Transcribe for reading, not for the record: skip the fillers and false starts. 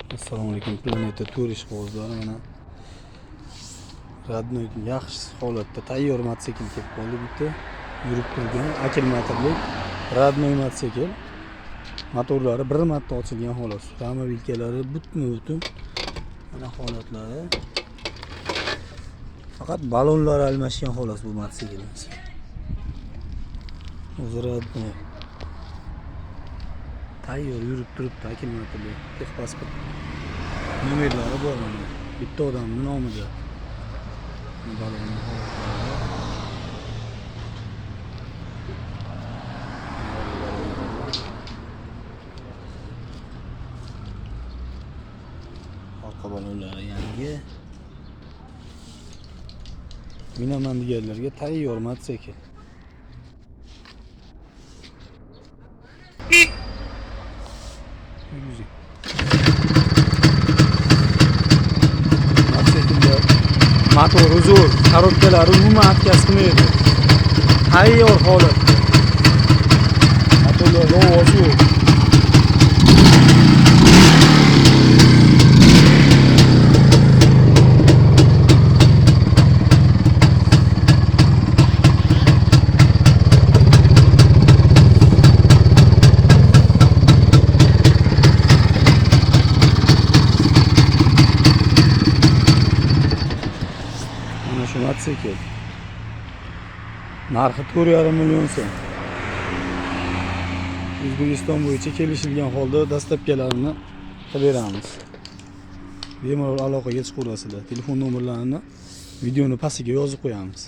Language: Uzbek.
Assalomu alaykum Planeta Tourish qog'ozlari mana radnoy yaxshi holatda tayyor mototsikl kelib qoldi. Bitta yurib turgan akkumulyatorli radnoy mototsikl. Motorlari bir marta ochilgan xolos. Rama vilkalari butun mana holatlari. Faqat balonlar almashgan xolos bu mototsiklimiz. O'zi radnoy tayyor yurib turibdi akkumulyatorli texpasport. Nomerlari bor mana. Bitta odamning nomida. Balonni orqa balonlari yangi. Minaman deganlarga tayyor mototsikl. Motor uzun, korobkalari umuman atkas qilmaydi. Tayyor holatda. Motorlar ovozi yo'q. Şu mototsikl narxi 4,5 million so'm. O'zbekiston bo'yicha kelishilgan holda dastlabkilarini qilib beramiz. Bemalol aloqaga chiqaverasizlar. Telefon nomerlarini videoni pastiga yozib qo'yamiz.